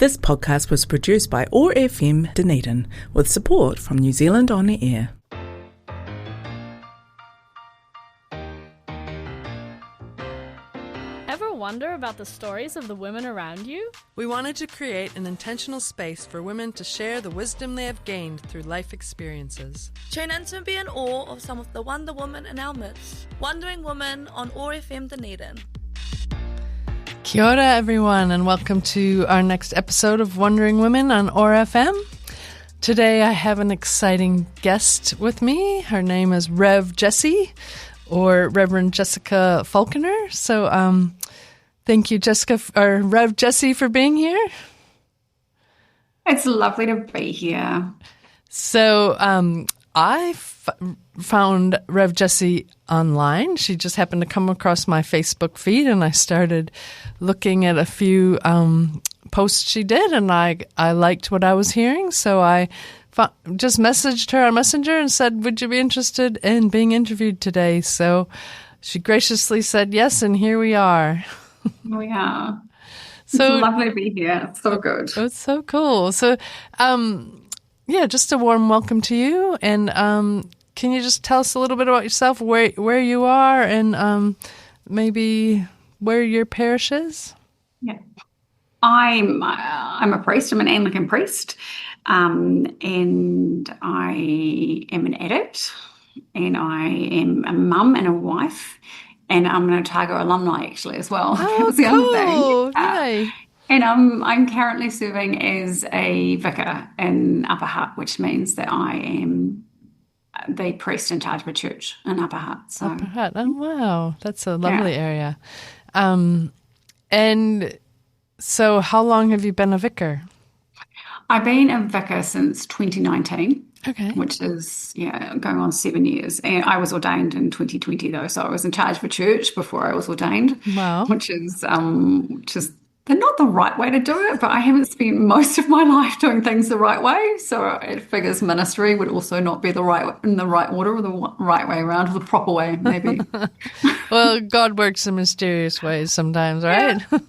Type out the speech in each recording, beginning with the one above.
This podcast was produced by OAR FM Dunedin with support from New Zealand On Air. Ever wonder about the stories of the women around you? We wanted to create an intentional space for women to share the wisdom they have gained through life experiences. Tune in to be in awe of some of the Wonder Women in our midst. Wondering Women on OAR FM Dunedin. Kia ora, everyone, and welcome to our next episode of Wondering Women on OAR FM. Today I have an exciting guest with me. Her name is Rev Jessie, or Reverend Jessica Falconer. So thank you, Rev Jessie, for being here. It's lovely to be here. So I found Rev Jessie online. She just happened to come across my Facebook feed, and I started looking at a few posts she did, and I liked what I was hearing. So I just messaged her on Messenger and said, would you be interested in being interviewed today? So she graciously said yes, and here we are. We are. So it's lovely to be here. It's so good. It's so cool. So, just a warm welcome to you. And can you just tell us a little bit about yourself, where you are, and maybe where your parish is? Yeah, I'm a priest. I'm an Anglican priest, and I am an addict, and I am a mum and a wife, and I'm an Otago alumni actually as well. Oh, that was the other thing. Yay. And I'm currently serving as a vicar in Upper Hutt, which means that I am the priest in charge of a church in Upper Hutt. So. Upper Hutt. Oh, wow. That's a lovely area. And so how long have you been a vicar? I've been a vicar since 2019. Okay. Which is, going on 7 years. And I was ordained in 2020 though, so I was in charge of a church before I was ordained. Wow. Which is not the right way to do it, but I haven't spent most of my life doing things the right way. So it figures ministry would also not be in the right order, or the right way around, or the proper way, maybe. Well, God works in mysterious ways sometimes, right? Yeah.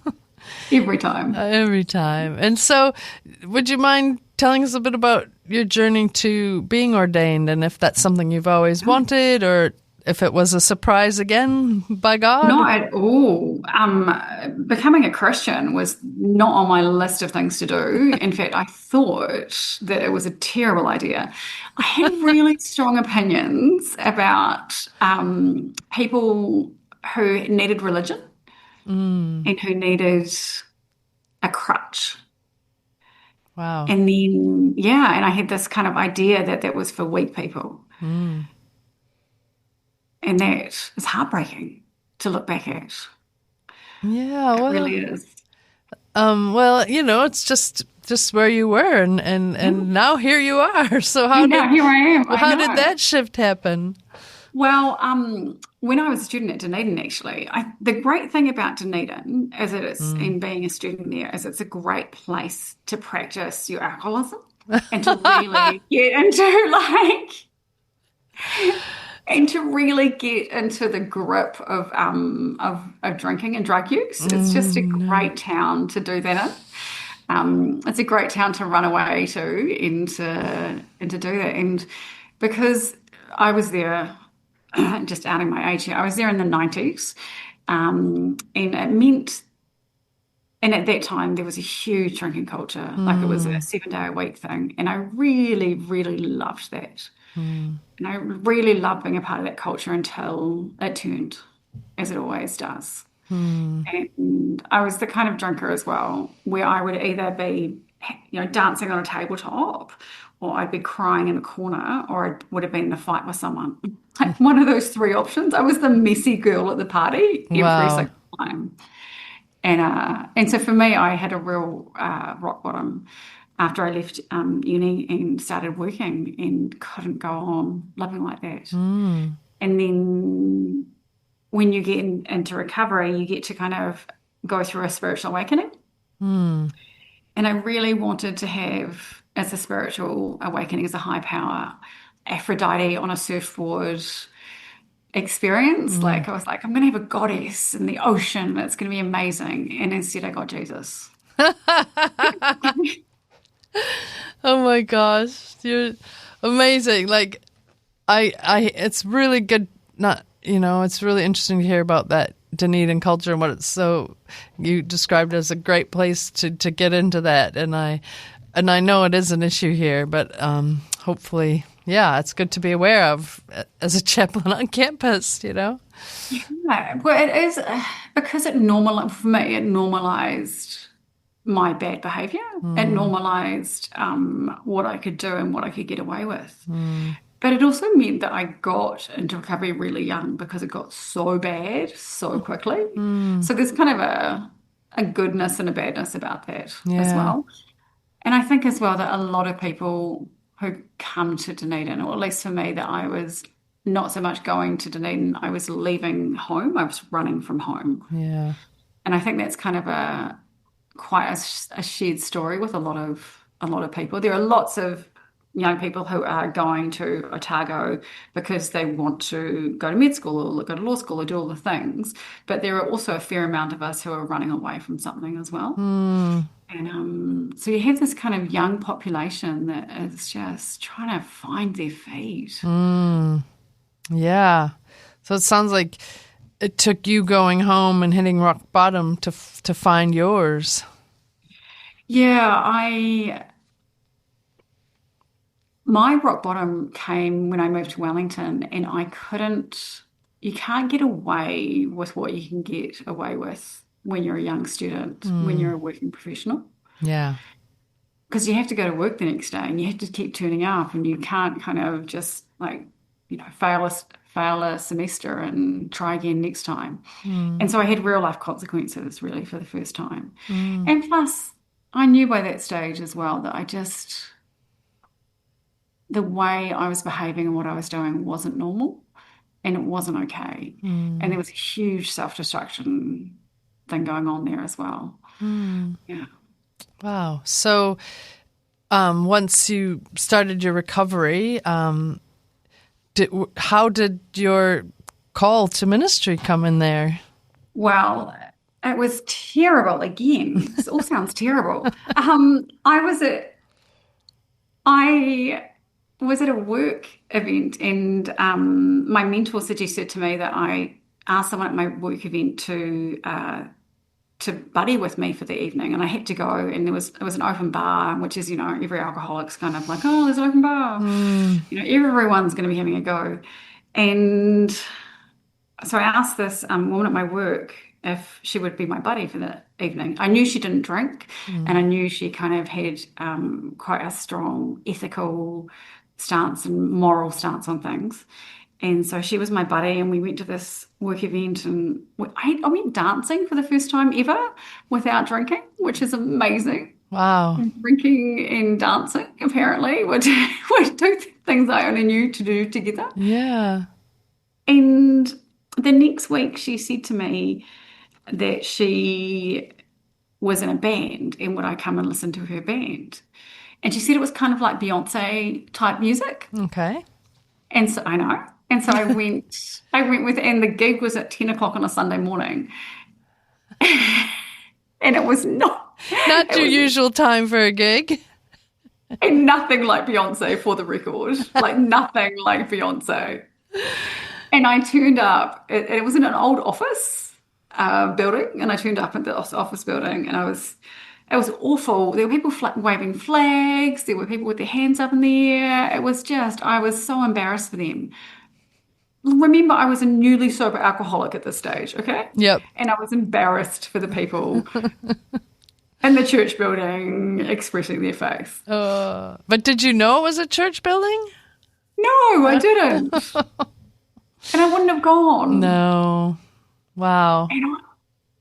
Every time. Every time. And so would you mind telling us a bit about your journey to being ordained, and if that's something you've always wanted, or if it was a surprise again by God? Not at all. Becoming a Christian was not on my list of things to do. In fact, I thought that it was a terrible idea. I had really strong opinions about people who needed religion and who needed a crutch. Wow. And then, and I had this kind of idea that was for weak people. And that is heartbreaking to look back at. Yeah, well, it really is. It's just where you were, and now here you are. So here I am. How did that shift happen? Well, when I was a student at Dunedin, actually, the great thing about Dunedin is that it's, and being a student there, is it's a great place to practice your alcoholism and to really get into and to really get into the grip of drinking and drug use. It's just a great town to do that in. It's a great town to run away to and to do that. And because I was there, just outing my age here, I was there in the 90s, and it meant, and at that time there was a huge drinking culture, like it was a 7-day-a-week thing, and I really, really loved that. And I really loved being a part of that culture until it turned, as it always does. And I was the kind of drinker as well, where I would either be, dancing on a tabletop, or I'd be crying in a corner, or I would have been in a fight with someone. Like one of those three options. I was the messy girl at the party every single time. And so for me, I had a real rock bottom after I left uni and started working, and couldn't go on living like that. And then when you get into recovery, you get to kind of go through a spiritual awakening. And I really wanted to have, as a spiritual awakening, as a high power, Aphrodite on a surfboard experience. Like I was like, I'm going to have a goddess in the ocean. It's going to be amazing. And instead I got Jesus. my gosh, you're amazing. Like, it's really good. It's really interesting to hear about that Dunedin culture and what it's you described as a great place to get into that. And I know it is an issue here, but hopefully, yeah, it's good to be aware of as a chaplain on campus, Yeah, well, it is because for me, it normalized my bad behavior. It normalized what I could do and what I could get away with. But it also meant that I got into recovery really young because it got so bad so quickly. So there's kind of a goodness and a badness about that as well. And I think as well that a lot of people who come to Dunedin, or at least for me, that I was not so much going to Dunedin, I was leaving home. I was running from home. Yeah. And I think that's kind of quite a shared story with a lot of people. There are lots of young people who are going to Otago because they want to go to med school or go to law school or do all the things. But there are also a fair amount of us who are running away from something as well. And so you have this kind of young population that is just trying to find their feet. Yeah. So it sounds like it took you going home and hitting rock bottom to find yours. Yeah, my rock bottom came when I moved to Wellington, and you can't get away with what you can get away with when you're a young student, when you're a working professional. Yeah. Because you have to go to work the next day and you have to keep turning up, and you can't kind of just fail a semester and try again next time. And so I had real life consequences really for the first time. And plus I knew by that stage as well that the way I was behaving and what I was doing wasn't normal and it wasn't okay. And there was a huge self-destruction thing going on there as well. Yeah. Wow. So once you started your recovery, how did your call to ministry come in there? Well, it was terrible again. This all sounds terrible. I was at a work event, and my mentor suggested to me that I ask someone at my work event to buddy with me for the evening, and I had to go. And it was an open bar, which is every alcoholic's kind of like, oh, there's an open bar. Everyone's going to be having a go, and so I asked this woman at my work if she would be my buddy for the evening. I knew she didn't drink, and I knew she kind of had quite a strong ethical stance and moral stance on things. And so she was my buddy, and we went to this work event, and I went dancing for the first time ever without drinking, which is amazing. Wow. Drinking and dancing, apparently, were two things I only knew to do together. Yeah. And the next week she said to me that she was in a band and would I come and listen to her band. And she said it was kind of like Beyonce type music. Okay. And so I know. And so I went with, and the gig was at 10 o'clock on a Sunday morning. And it was not your usual time for a gig. And nothing like Beyonce, for the record. Like nothing like Beyonce. And I turned up, it was in an old office building, and I turned up at the office building, and it was awful. There were people waving flags, there were people with their hands up in the air. It was just, I was so embarrassed for them. Remember, I was a newly sober alcoholic at this stage, okay? Yep. And I was embarrassed for the people in the church building expressing their faith. But did you know it was a church building? No, I didn't. And I wouldn't have gone. No. Wow.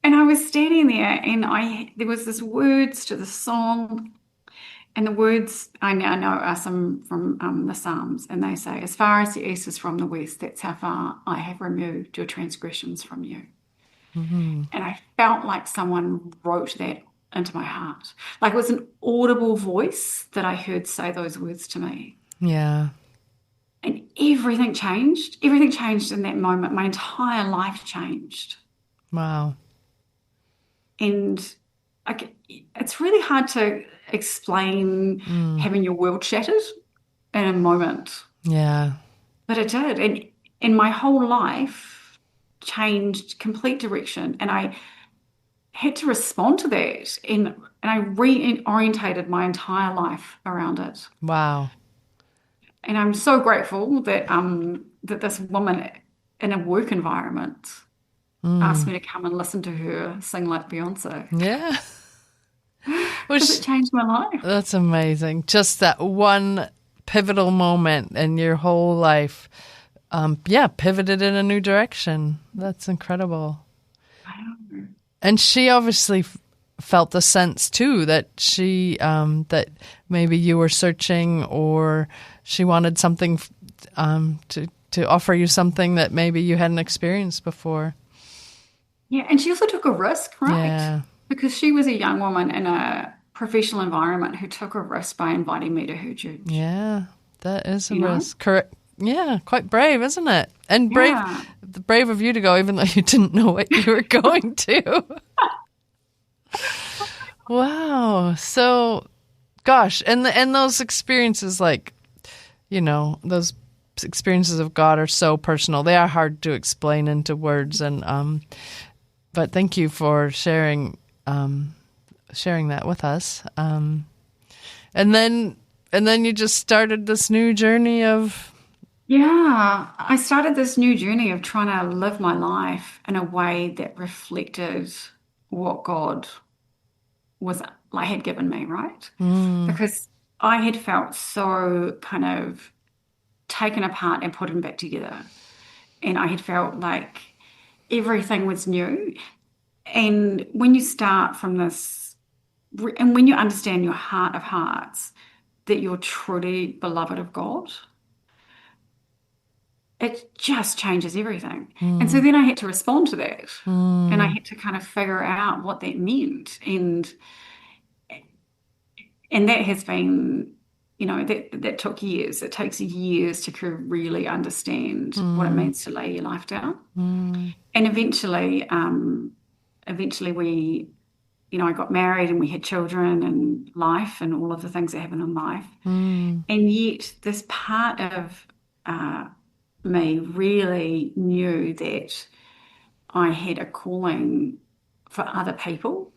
And I was standing there, and there was this words to the song, and the words I now know are some from the Psalms, and they say, "As far as the east is from the west, that's how far I have removed your transgressions from you." Mm-hmm. And I felt like someone wrote that into my heart, like it was an audible voice that I heard say those words to me. Yeah. And everything changed. Everything changed in that moment. My entire life changed. Wow. And it's really hard to explain having your world shattered in a moment. Yeah. But it did. And my whole life changed complete direction. And I had to respond to that. And I reorientated my entire life around it. Wow. And I'm so grateful that that this woman in a work environment asked me to come and listen to her sing like Beyonce. Yeah. Because it changed my life. That's amazing. Just that one pivotal moment in your whole life, pivoted in a new direction. That's incredible. And she obviously felt the sense too that she that maybe you were searching, or she wanted something to offer you something that maybe you hadn't experienced before. Yeah, and she also took a risk, right? Yeah. Because she was a young woman in a professional environment who took a risk by inviting me to her church. Yeah, that is a You know? risk. Correct. Yeah, quite brave, isn't it? And Yeah. brave of you to go, even though you didn't know what you were going to. Wow. So, gosh, and those experiences, like, those experiences of God are so personal. They are hard to explain into words, and but thank you for sharing that with us. And then you just started this new journey of. Yeah, I started this new journey of trying to live my life in a way that reflected what God had given me, right? Because I had felt so kind of taken apart and put back together. And I had felt like everything was new. And when you start from this, and when you understand your heart of hearts, that you're truly beloved of God, it just changes everything. And so then I had to respond to that. And I had to kind of figure out what that meant. And that has been, that took years. It takes years to really understand what it means to lay your life down. And eventually we, I got married and we had children and life and all of the things that happen in life. And yet this part of me really knew that I had a calling for other people,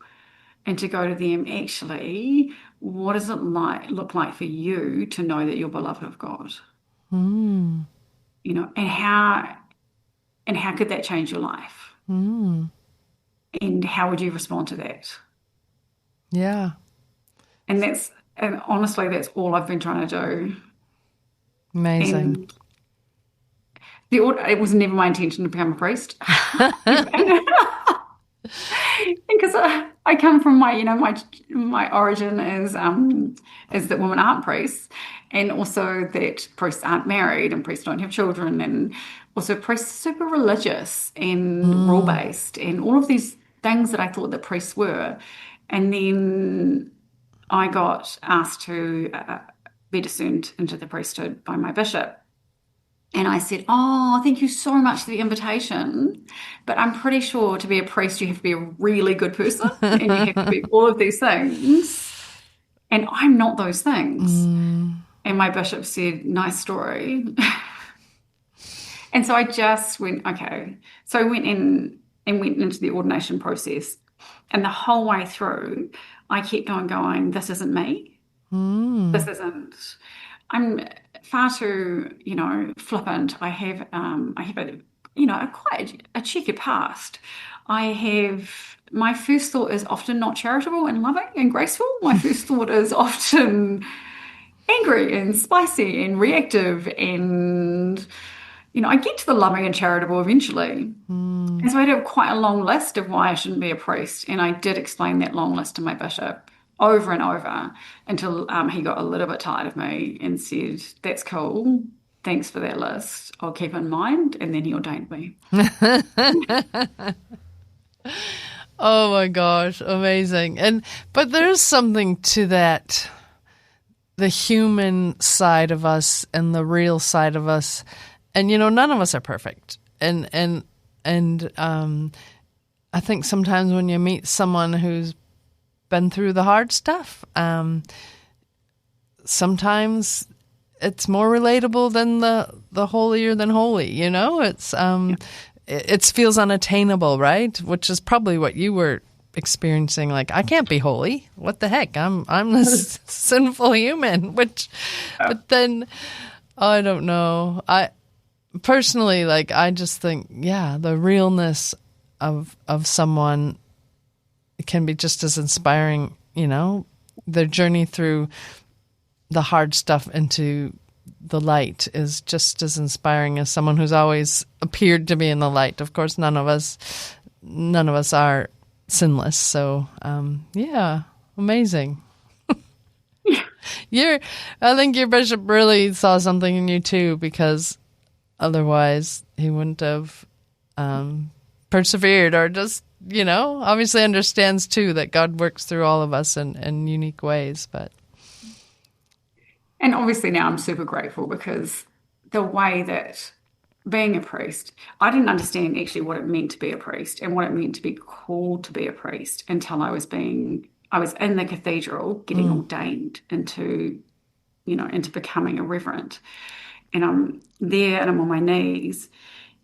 and to go to them, actually, what does it look like for you to know that you're beloved of God? And how could that change your life? And how would you respond to that? Yeah. And honestly, that's all I've been trying to do. Amazing. And it was never my intention to become a priest. Because I come from my origin is that women aren't priests, and also that priests aren't married and priests don't have children, and also priests are super religious and rule-based and all of these things that I thought that priests were. And then I got asked to be discerned into the priesthood by my bishop. And I said, oh, thank you so much for the invitation, but I'm pretty sure to be a priest you have to be a really good person and you have to be all of these things. And I'm not those things. And my bishop said, nice story. And so I just went, okay. So I went in and went into the ordination process. And the whole way through, I kept going, this isn't me. This isn't. I'm far too, flippant. I have quite a checkered past. My first thought is often not charitable and loving and graceful. My first thought is often angry and spicy and reactive, and I get to the loving and charitable eventually. And so I had quite a long list of why I shouldn't be a priest, and I did explain that long list to my bishop over and over until he got a little bit tired of me and said, that's cool, thanks for that list, I'll keep in mind. And then he ordained me. Oh my gosh, amazing. But there's something to that, the human side of us and the real side of us. And none of us are perfect. And I think sometimes when you meet someone who's been through the hard stuff. Sometimes it's more relatable than the holier than holy, you know? It's it feels unattainable, right? Which is probably what you were experiencing. Like, I can't be holy. What the heck? I'm this sinful human. But then I don't know. I personally, like, I just think, the realness of someone can be just as inspiring, you know, their journey through the hard stuff into the light is just as inspiring as someone who's always appeared to be in the light. Of course, none of us are sinless. So, amazing. I think your bishop really saw something in you too, because otherwise he wouldn't have persevered, or just, you know, obviously understands too that God works through all of us in unique ways. And obviously now I'm super grateful, because the way that being a priest, I didn't understand actually what it meant to be a priest and what it meant to be called to be a priest until I was in the cathedral getting ordained into becoming a reverend. And I'm there and I'm on my knees,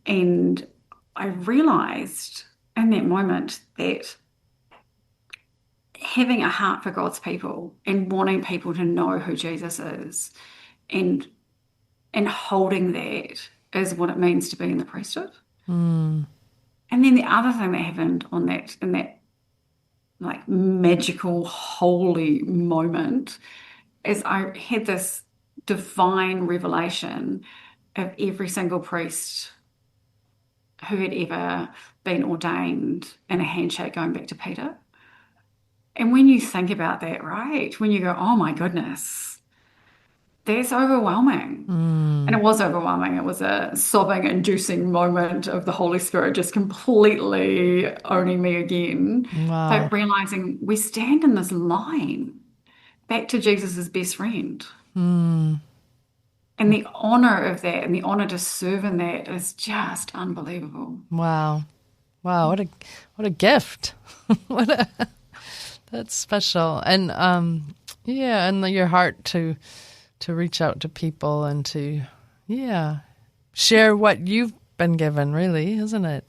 and I realized in that moment that having a heart for God's people and wanting people to know who Jesus is and holding that is what it means to be in the priesthood. And then the other thing that happened in that like magical, holy moment is I had this divine revelation of every single priest who had ever been ordained in a handshake going back to Peter. And when you think about that, right, when you go, oh my goodness, that's overwhelming. And it was overwhelming. It was a sobbing-inducing moment of the Holy Spirit just completely owning me again. Wow. But realizing we stand in this line back to Jesus' best friend. And the honor of that and the honor to serve in that is just unbelievable. Wow. What a gift. That's special. And and your heart to reach out to people and to share what you've been given, really, isn't it?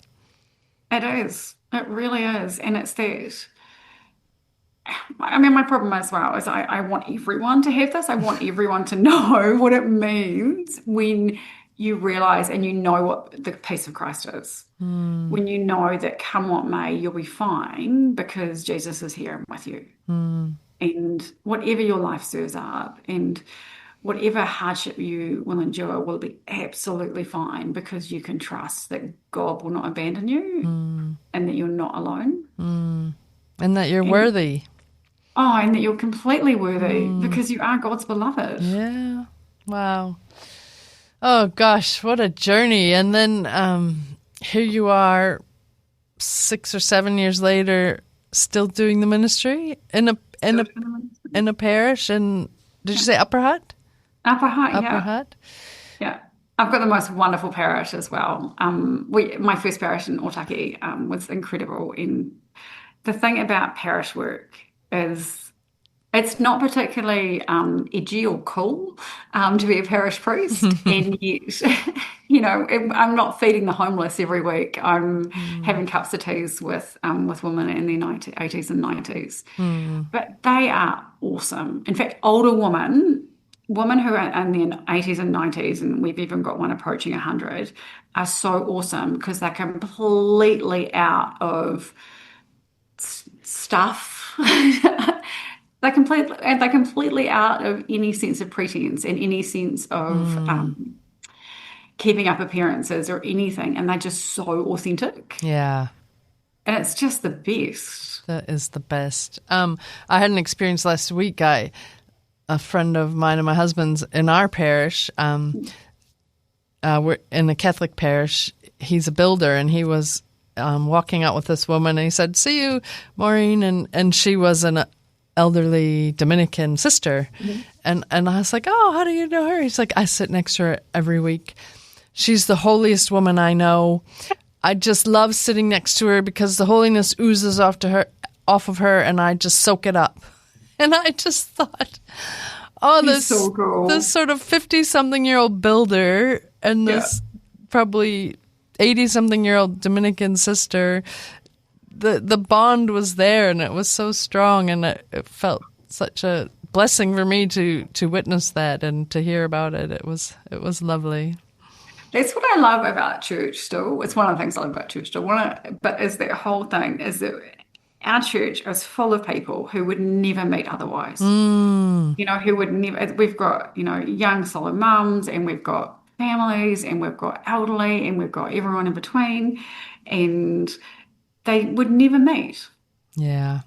It is. It really is. And it's that. I mean, my problem as well is I want everyone to have this. I want everyone to know what it means when you realize and you know what the peace of Christ is. When you know that come what may, you'll be fine because Jesus is here with you. And whatever your life stirs up and whatever hardship you will endure will be absolutely fine, because you can trust that God will not abandon you and that you're not alone. And that you're worthy. Oh, and that you're completely worthy because you are God's beloved. Yeah. Wow. Oh, gosh, what a journey. And then here you are 6 or 7 years later, still doing the ministry in a parish. And did you say Upper Hutt? Upper Hutt, yeah. Upper Hutt? Yeah. I've got the most wonderful parish as well. My first parish in Otaki was incredible. And the thing about parish work is it's not particularly edgy or cool to be a parish priest. And yet, you know, I'm not feeding the homeless every week. I'm having cups of teas with women in their 80s and 90s. But they are awesome. In fact, older women who are in their 80s and 90s, and we've even got one approaching 100, are so awesome because they're completely out of stuff. They're completely out of any sense of pretense and any sense of keeping up appearances or anything, and they're just so authentic. Yeah. And it's just the best. That is the best. I had an experience last week. A friend of mine and my husband's in our parish, we're in a Catholic parish. He's a builder, and he was walking out with this woman, and he said, "See you, Maureen," and she was an elderly Dominican sister. And I was like, "Oh, how do you know her?" He's like, "I sit next to her every week. She's the holiest woman I know. I just love sitting next to her because the holiness oozes off to her off of her and I just soak it up. And I just thought, oh, He's so cool. this sort of 50-something-year-old builder and this probably 80-something-year-old Dominican sister, the bond was there and it was so strong, and it felt such a blessing for me to witness that and to hear about it. It was lovely. That's what I love about church still. It's one of the things I love about church still. But is that whole thing is that our church is full of people who would never meet otherwise. You know, who would never. We've got, you know, young solo mums, and we've got families, and we've got elderly, and we've got everyone in between, and they would never meet. Yeah.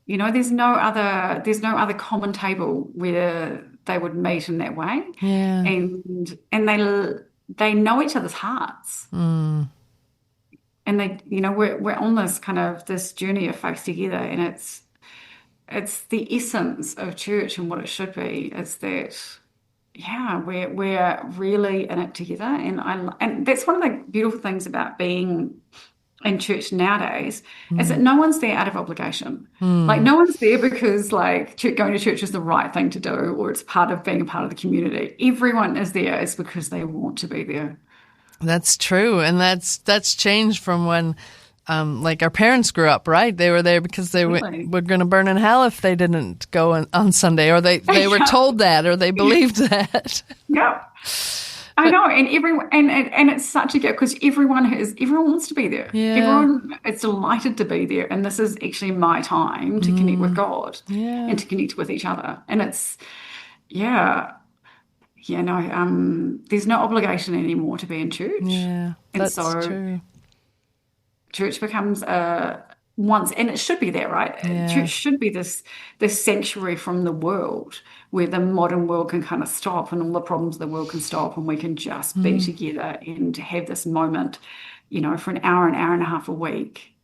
You know, there's no other common table where they would meet in that way. Yeah. And they know each other's hearts. And they, you know, we're on this journey of faith together, and it's the essence of church and what it should be. It's that, we're really in it together, and that's one of the beautiful things about being in church nowadays is that no one's there out of obligation. Like, no one's there because like going to church is the right thing to do, or it's part of being a part of the community. Everyone is there is because they want to be there. That's true, and that's changed from when, like our parents grew up, right? They were there because they were going to burn in hell if they didn't go on Sunday, or they were told that, or they believed that. Yeah, I know, and everyone, and it's such a gift because everyone wants to be there. Yeah. Everyone is delighted to be there, and this is actually my time to connect with God and to connect with each other, and it's there's no obligation anymore to be in church. Yeah, that's true. Church becomes and it should be that, right? Yeah. Church should be this sanctuary from the world where the modern world can kind of stop and all the problems of the world can stop, and we can just be together and have this moment, you know, for an hour and a half a week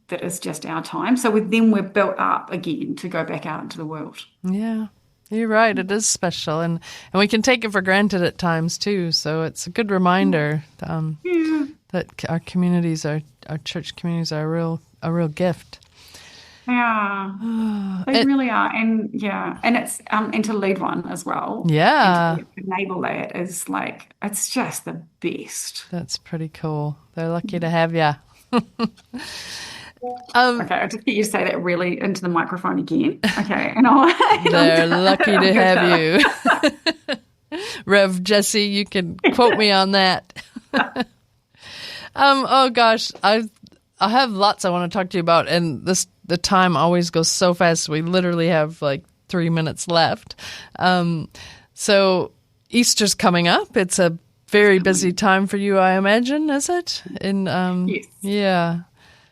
that is just our time. So then we're built up again to go back out into the world. Yeah. You're right. It is special, and we can take it for granted at times too. So it's a good reminder that our communities, our church communities, are a real gift. Yeah, they really are, and it's and to lead one as well. Yeah, and to enable that is like, it's just the best. That's pretty cool. They're lucky to have you. Okay, I'll just get you to say that really into the microphone again. Okay, they're lucky to have you. Rev Jessie, you can quote me on that. Oh gosh, I have lots I want to talk to you about, and the time always goes so fast. We literally have like 3 minutes left. So Easter's coming up. It's a very busy time for you, I imagine, is it? Yes. Yeah.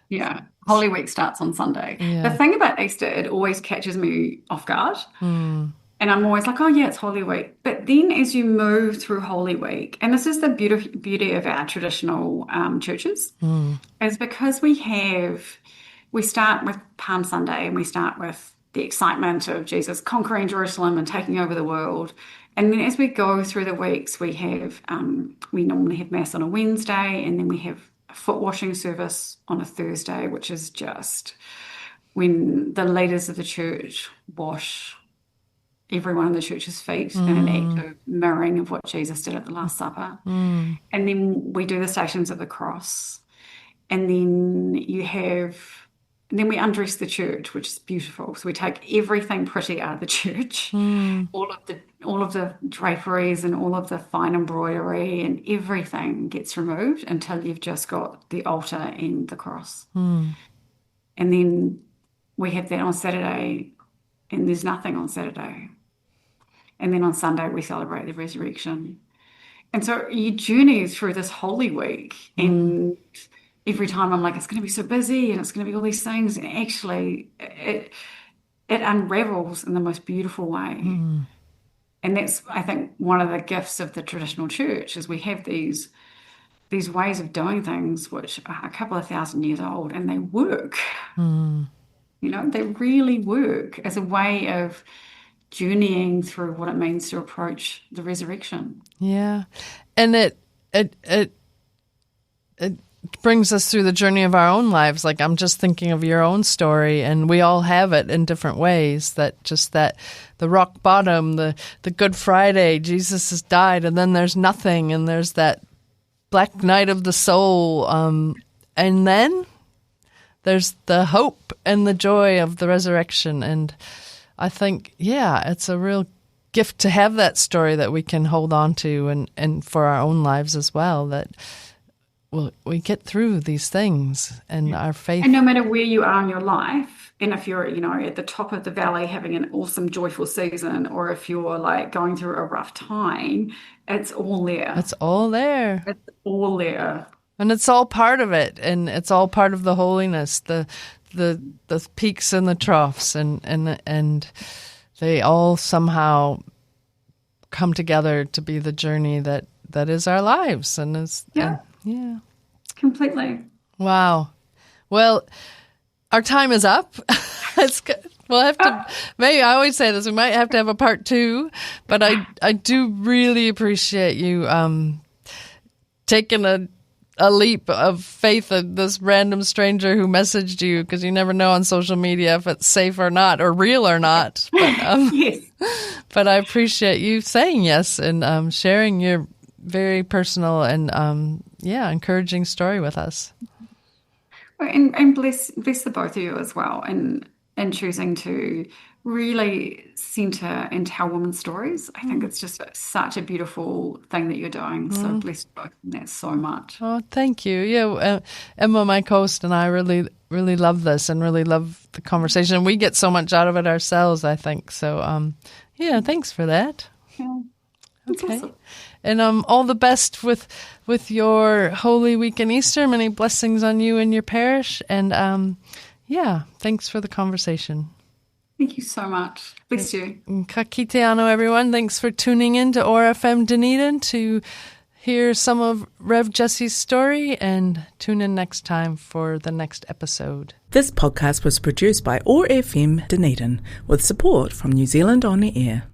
Yeah. Holy Week starts on Sunday. Yeah. The thing about Easter, it always catches me off guard. And I'm always like, oh, yeah, it's Holy Week. But then as you move through Holy Week, and this is the beauty of our traditional churches, is because we start with Palm Sunday, and we start with the excitement of Jesus conquering Jerusalem and taking over the world. And then as we go through the weeks, we normally have Mass on a Wednesday, and then we have a foot washing service on a Thursday, which is just when the leaders of the church wash everyone in the church's feet in an act of mirroring of what Jesus did at the Last Supper. And then we do the Stations of the Cross, and then then we undress the church, which is beautiful. So we take everything pretty out of the church, all of the draperies and all of the fine embroidery, and everything gets removed until you've just got the altar and the cross. And then we have that on Saturday, and there's nothing on Saturday. And then on Sunday we celebrate the resurrection. And so you journey through this Holy Week, and every time I'm like, it's going to be so busy and it's going to be all these things, and actually it unravels in the most beautiful way. And that's, I think, one of the gifts of the traditional church, is we have these ways of doing things which are a couple of thousand years old, and they work. You know, they really work as a way of journeying through what it means to approach the resurrection. Yeah, and brings us through the journey of our own lives. Like, I'm just thinking of your own story, and we all have it in different ways. That the rock bottom, the Good Friday, Jesus has died, and then there's nothing, and there's that black night of the soul, and then there's the hope and the joy of the resurrection. And I think, it's a real gift to have that story that we can hold on to, and for our own lives as well, that we get through these things, and our faith. And no matter where you are in your life, and if you're, at the top of the valley having an awesome, joyful season, or if you're like going through a rough time, it's all there. It's all there. It's all there. And it's all part of it, and it's all part of the holiness, the peaks and the troughs, and they all somehow come together to be the journey that is our lives, and is yeah, completely. Wow. Well, our time is up. It's good. We'll have to, maybe I always say this, we might have to have a part 2, but I do really appreciate you taking a leap of faith in this random stranger who messaged you, because you never know on social media if it's safe or not, or real or not. But, yes. But I appreciate you saying yes and sharing your very personal and encouraging story with us. And bless the both of you as well, and choosing to really centre and tell women's stories. I think it's just such a beautiful thing that you're doing. So bless you both in that so much. Oh, thank you. Yeah, Emma, my co-host, and I really, really love this and really love the conversation. And we get so much out of it ourselves, I think. So, thanks for that. Yeah. Okay. Awesome. And all the best with your Holy Week and Easter. Many blessings on you and your parish. And thanks for the conversation. Thank you so much. Bless you. Ka kite anō, everyone. Thanks for tuning in to ORFM Dunedin to hear some of Rev Jessie's story, and tune in next time for the next episode. This podcast was produced by ORFM Dunedin with support from New Zealand On the Air.